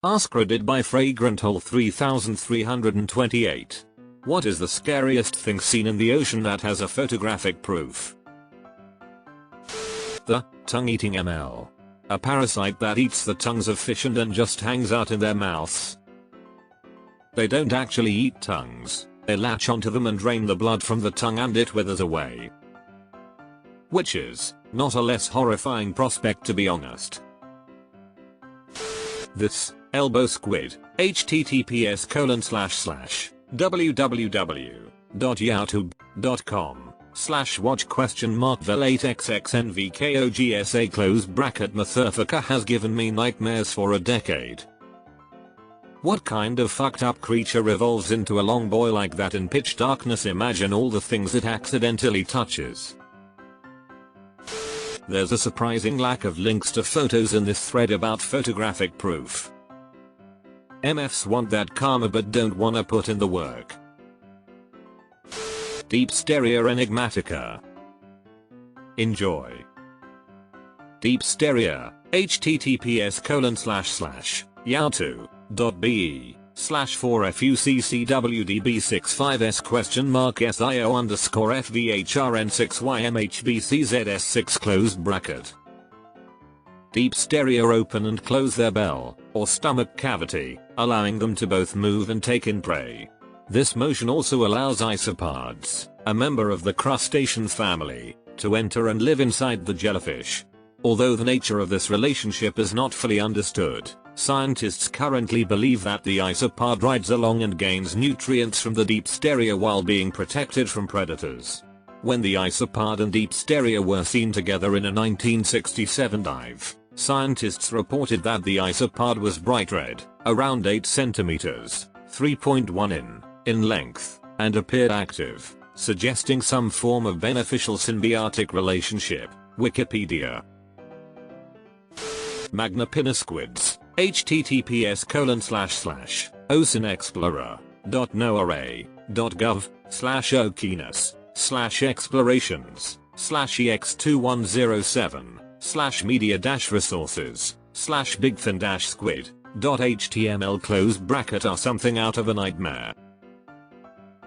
AskReddit by Fragrant Hole 3328. What is the scariest thing seen in the ocean that has a photographic proof? The tongue-eating ML. A parasite that eats the tongues of fish and then just hangs out in their mouths. They don't actually eat tongues, they latch onto them and drain the blood from the tongue and it withers away. Which is not a less horrifying prospect, to be honest. This elbow squid, https://www.youtube.com/watch?vel8xxnvkogsa Matherfucker has given me nightmares for a decade. What kind of fucked up creature evolves into a long boy like that in pitch darkness? Imagine all the things it accidentally touches. There's a surprising lack of links to photos in this thread about photographic proof. MFs want that karma but don't wanna put in the work. Deep Stereo Enigmatica. Enjoy. Deep Stereo, https://yahoo.be/4fuccwdb65s?SIO_FVHRN6YMHBCZS6 Deep Stereo open and close their bell, or stomach cavity, allowing them to both move and take in prey. This motion also allows isopods, a member of the crustacean family, to enter and live inside the jellyfish. Although the nature of this relationship is not fully understood, scientists currently believe that the isopod rides along and gains nutrients from the deep stereo while being protected from predators. When the isopod and deep stereo were seen together in a 1967 dive, scientists reported that the isopod was bright red, around 8 centimeters, 3.1 in length, and appeared active, suggesting some form of beneficial symbiotic relationship. Wikipedia. Magnapinna squids, https://oceanexplorer.noaa.gov/okeynus/ex2107/media-resources/bigfin-squid.html are something out of a nightmare.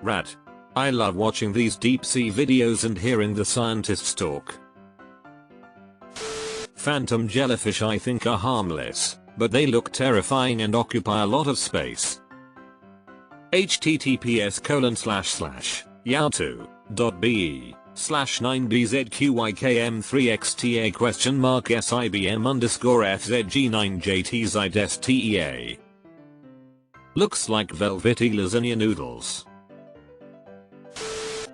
Rat. I love watching these deep sea videos and hearing the scientists talk. Phantom jellyfish I think are harmless, but they look terrifying and occupy a lot of space. https://yahoo.be/9bzqykm3xta?SIBM_FZG9JTZSTEA. Looks like velvety lasagna noodles.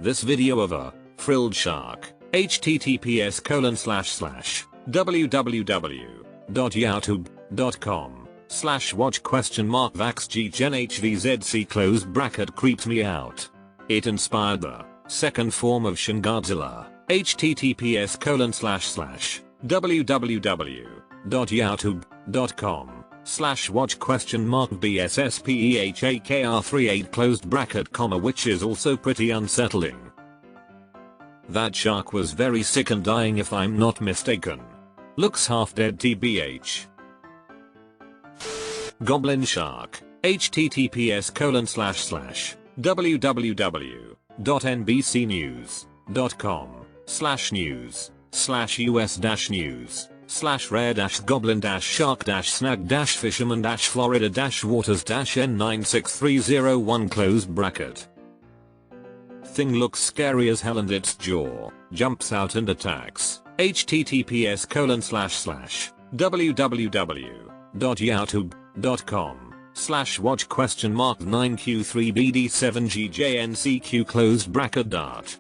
This video of a frilled shark, https://www.youtube.com/watch?vaxggenhvzc creeps me out. It inspired the second form of Shingodzilla, https://www.youtube.com/watch?bsspehakr38 which is also pretty unsettling. That shark was very sick and dying if I'm not mistaken. Looks half dead tbh. Goblin shark, https://www.nbcnews.com/news/us-goblin-shark-snag-fisherman-florida-waters-n963001 Thing looks scary as hell and its jaw jumps out and attacks. https://www.youtube.com/watch?9q3bd7gjncq .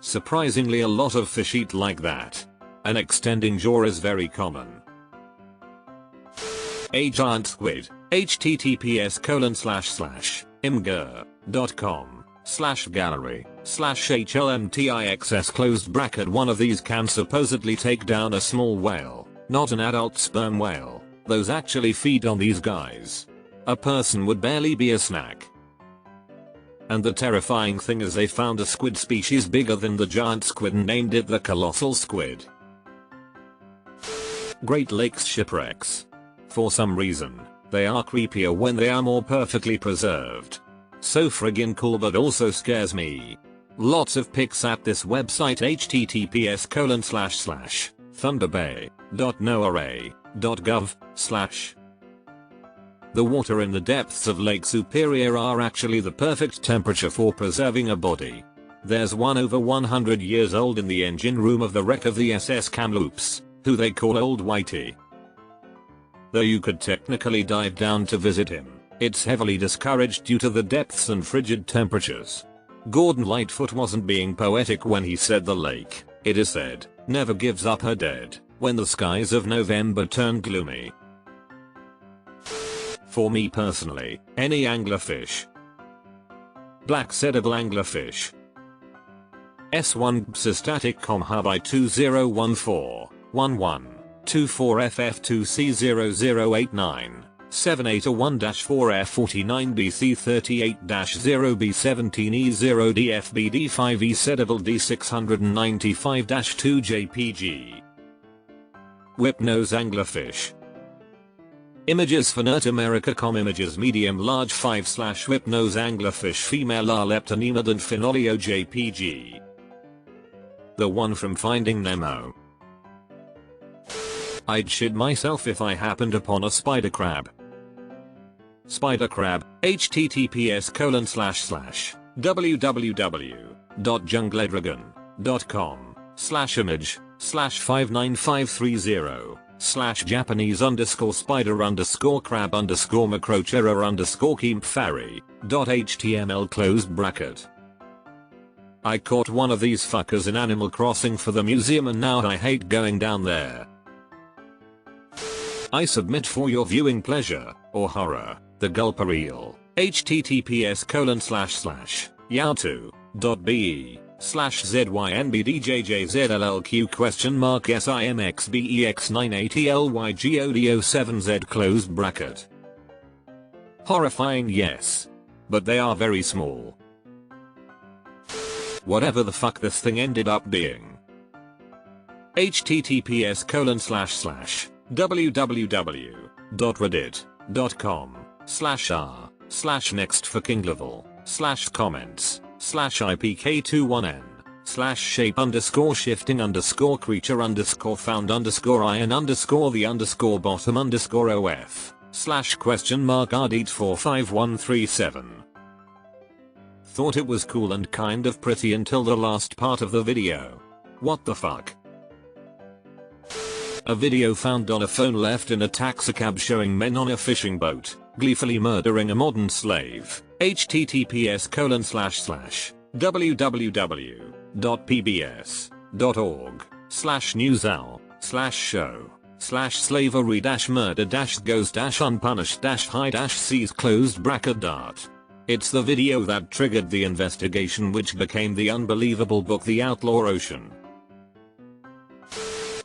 Surprisingly a lot of fish eat like that. An extending jaw is very common. A giant squid, https://imgur.com/gallery/HLMTIXS . One of these can supposedly take down a small whale, not an adult sperm whale. Those actually feed on these guys. A person would barely be a snack. And the terrifying thing is they found a squid species bigger than the giant squid and named it the colossal squid. Great Lakes shipwrecks. For some reason, they are creepier when they are more perfectly preserved. So friggin' cool, but also scares me. Lots of pics at this website https://thunderbay.noaa.gov/ The water in the depths of Lake Superior are actually the perfect temperature for preserving a body. There's one over 100 years old in the engine room of the wreck of the SS Kamloops, who they call Old Whitey. Though you could technically dive down to visit him, it's heavily discouraged due to the depths and frigid temperatures. Gordon Lightfoot wasn't being poetic when he said the lake, it is said, never gives up her dead, when the skies of November turn gloomy. For me personally, any anglerfish. Black seedable anglerfish. S1 Cystatic Comhub I20141124FF2C0089 781-4F49BC38-0B17E0DFBD5E seedable D695-2 JPG. Whipnose anglerfish. Images for North America. Images medium large 5/whipnose anglerfish female are Leptonema and Phenolio JPG. The one from Finding Nemo. I'd shit myself if I happened upon a spider crab. Spider crab, https://www.jungledragon.com/image/59530/japanese_spider_crab_keempfari.html I caught one of these fuckers in Animal Crossing for the museum and now I hate going down there. I submit for your viewing pleasure, or horror, the gulper eel, https://yahoo.be/zynbdjjzllq?mark SIMXBEX980LYGODO7Z . Horrifying, yes. But they are very small. Whatever the fuck this thing ended up being. https://www.reddit.com/r/next_for-kinglevel/comment/ipk21n/shape_score-shifting_art_4-rdit45137. Thought it was cool and kind of pretty until the last part of the video. What the fuck? A video found on a phone left in a taxicab showing men on a fishing boat, gleefully murdering a modern slave. https://www.pbs.org/newsowl/slavery-murder-goes-unpunished-high-seas It's the video that triggered the investigation which became the unbelievable book The Outlaw Ocean.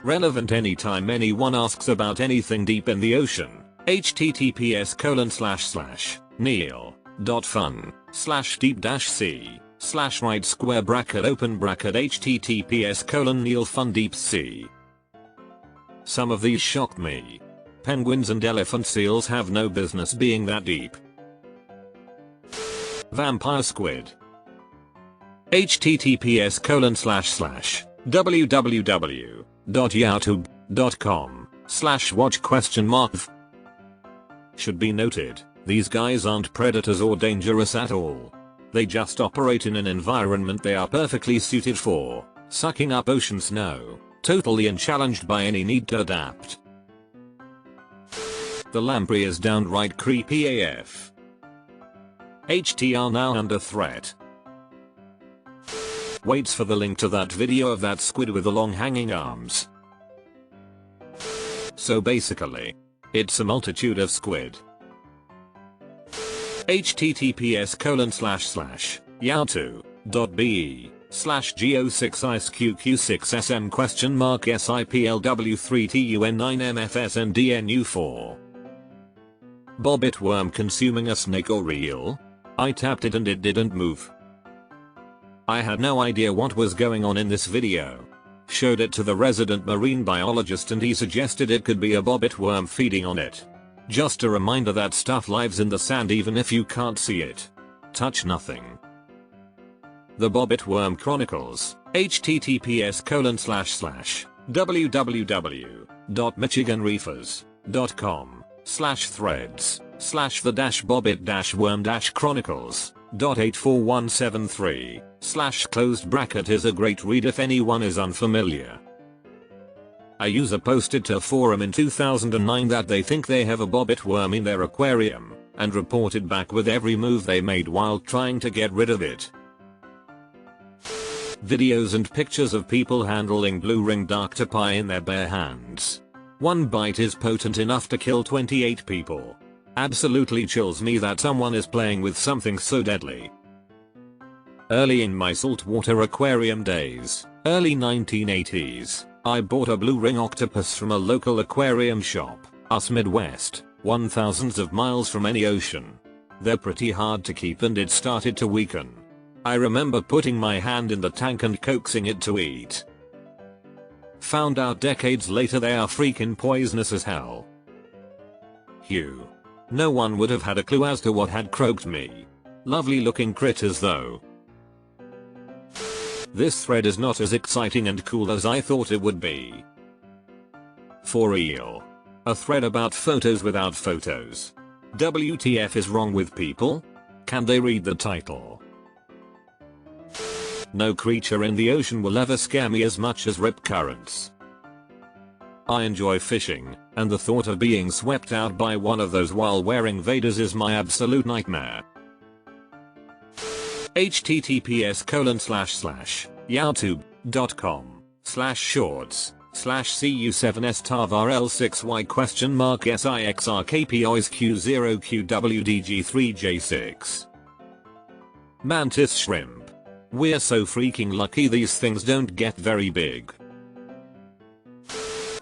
Relevant anytime anyone asks about anything deep in the ocean. https://neil.fun/deep-c/right_open bracket https://neilfundeepsea. Some of these shocked me. Penguins and elephant seals have no business being that deep. Vampire squid. https://www.youtube.com/watch?v. Should be noted, these guys aren't predators or dangerous at all. They just operate in an environment they are perfectly suited for, sucking up ocean snow, totally unchallenged by any need to adapt. The lamprey is downright creepy AF. HTR now under threat. Waits for the link to that video of that squid with the long hanging arms. So basically, it's a multitude of squid. https://yahoo.be/geo6isqq6sm?SIPLW3TUN9MFSNDNU4. Bobbit worm consuming a snake or eel? I tapped it and it didn't move. I had no idea what was going on in this video. Showed it to the resident marine biologist and he suggested it could be a bobbit worm feeding on it. Just a reminder that stuff lives in the sand even if you can't see it. Touch nothing. The Bobbit Worm Chronicles. https://www.michiganreefers.com/threads/the-bobbit-worm-chronicles.84173/closed bracket is a great read if anyone is unfamiliar. A user posted to a forum in 2009 that they think they have a bobbit worm in their aquarium, and reported back with every move they made while trying to get rid of it. Videos and pictures of people handling blue-ringed octopi in their bare hands. One bite is potent enough to kill 28 people. Absolutely chills me that someone is playing with something so deadly. Early in my saltwater aquarium days, early 1980s, I bought a blue ring octopus from a local aquarium shop, us Midwest, 1000s of miles from any ocean. They're pretty hard to keep and it started to weaken. I remember putting my hand in the tank and coaxing it to eat. Found out decades later they are freaking poisonous as hell. Phew. No one would have had a clue as to what had croaked me. Lovely looking critters though. This thread is not as exciting and cool as I thought it would be. For real. A thread about photos without photos. WTF is wrong with people? Can they read the title? No creature in the ocean will ever scare me as much as rip currents. I enjoy fishing, and the thought of being swept out by one of those while wearing waders is my absolute nightmare. https://youtube.com/shorts/cu7starvarl6y?q0qwdg3j6. Mantis shrimp. We're so freaking lucky these things don't get very big.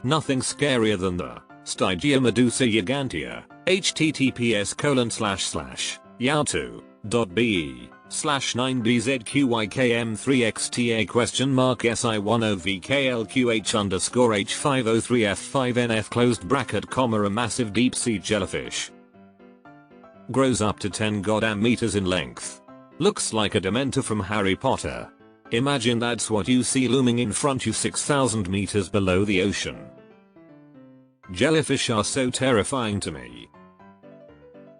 Nothing scarier than the Stygia medusa gigantea. https://yahoo.be/9bzqykm3xTA?SI10VKLQH_H503F5NF a massive deep sea jellyfish. Grows up to 10 goddamn meters in length. Looks like a Dementor from Harry Potter. Imagine that's what you see looming in front you 6,000 meters below the ocean. Jellyfish are so terrifying to me.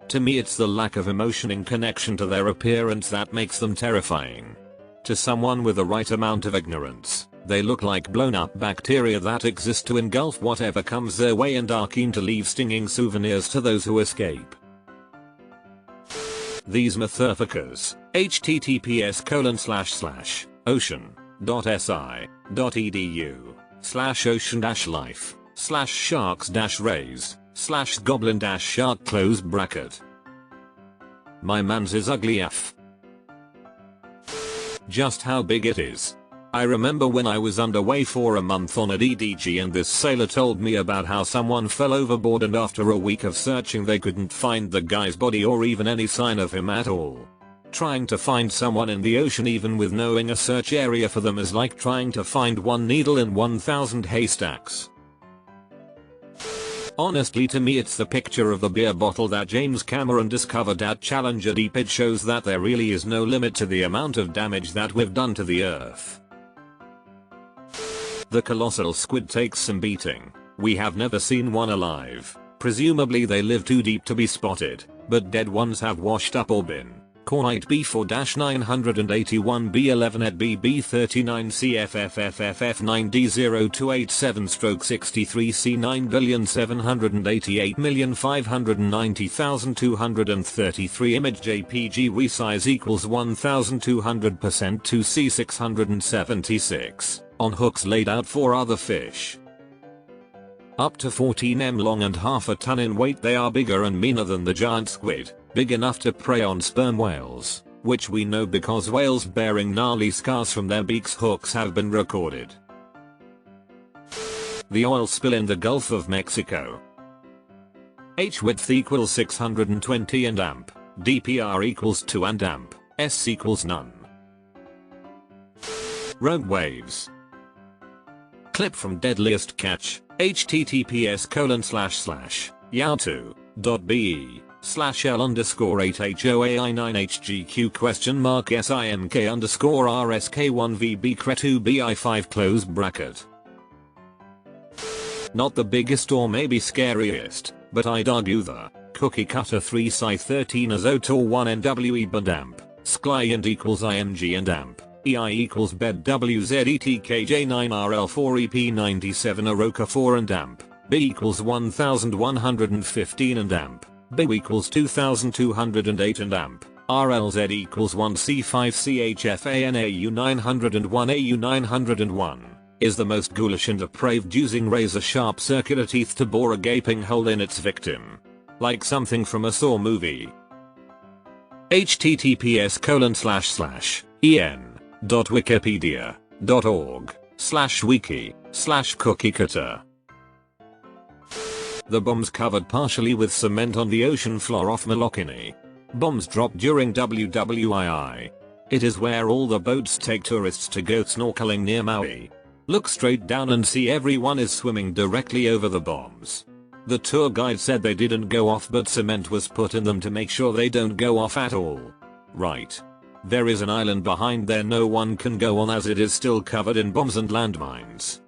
To me it's the lack of emotion in connection to their appearance that makes them terrifying. To someone with the right amount of ignorance, they look like blown up bacteria that exist to engulf whatever comes their way and are keen to leave stinging souvenirs to those who escape. These motherfuckers. https://ocean.si.edu/ocean-life/sharks-rays/goblin-shark. My man's is ugly af. Just how big it is. I remember when I was underway for a month on a DDG and this sailor told me about how someone fell overboard and after a week of searching they couldn't find the guy's body or even any sign of him at all. Trying to find someone in the ocean even with knowing a search area for them is like trying to find one needle in 1,000 haystacks. Honestly, to me it's the picture of the beer bottle that James Cameron discovered at Challenger Deep. It shows that there really is no limit to the amount of damage that we've done to the earth. The colossal squid takes some beating. We have never seen one alive. Presumably they live too deep to be spotted, but dead ones have washed up or been. Cornite B4-981 B11 at BB39 CFFFFF9D0287-63 C9,788,590,233 image JPG resize equals 1200% to C676 on hooks laid out for other fish. Up to 14 m long and half a ton in weight, they are bigger and meaner than the giant squid, big enough to prey on sperm whales, which we know because whales bearing gnarly scars from their beaks' hooks have been recorded. The oil spill in the Gulf of Mexico. H width equals 620 and amp, DPR equals 2 and amp, S equals none. Rogue waves. Clip from Deadliest Catch. https://yahoo.be/. bit.ly/L_8HOAI9HGQ SINK_RSK1VB 5 (close bracket). Not the biggest or maybe scariest, but I'd argue the cookie cutter 3 scythe 13 Azotor 1 NWE band amp, Sklyant equals IMG and amp, EI equals bed WZETKJ9RL4 EP97 Aroka 4 and amp, B equals 1115 and amp, B equals 2208 and amp, RLZ equals 1C5CHFANAU 901 AU 901. Is the most ghoulish and depraved, using razor sharp circular teeth to bore a gaping hole in its victim. Like something from a Saw movie. https://en.wikipedia.org/wiki/cookiecutter. The bombs covered partially with cement on the ocean floor off Molokini. Bombs dropped during WWII. It is where all the boats take tourists to go snorkeling near Maui. Look straight down and see everyone is swimming directly over the bombs. The tour guide said they didn't go off, but cement was put in them to make sure they don't go off at all. Right. There is an island behind there no one can go on as it is still covered in bombs and landmines.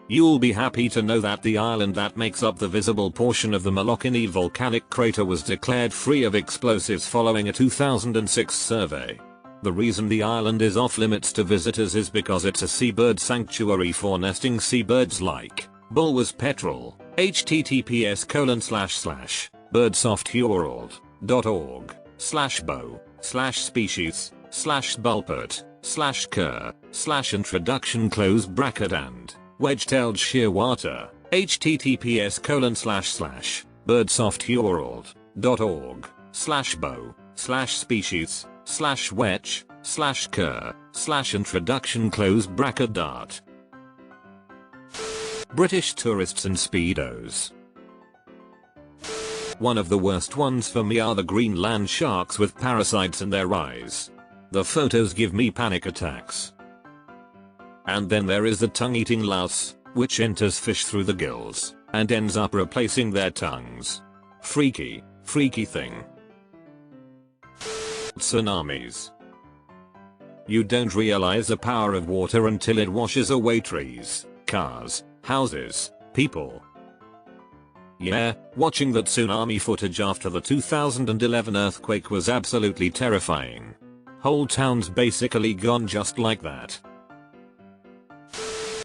You'll be happy to know that the island that makes up the visible portion of the Molokini volcanic crater was declared free of explosives following a 2006 survey. The reason the island is off limits to visitors is because it's a seabird sanctuary for nesting seabirds like bulwers petrel. https://birdsoftheworld.org/bird/species/spulpert/cur/introduction close bracket and wedge-tailed shearwater. https://birdsoftworld.org/bird/species/wedge/cur/introduction close bracket British tourists in speedos. One of the worst ones for me are the Greenland sharks with parasites in their eyes. The photos give me panic attacks. And then there is the tongue-eating louse, which enters fish through the gills and ends up replacing their tongues. Freaky, freaky thing. Tsunamis. You don't realize the power of water until it washes away trees, cars, houses, people. Yeah, watching that tsunami footage after the 2011 earthquake was absolutely terrifying. Whole towns basically gone just like that.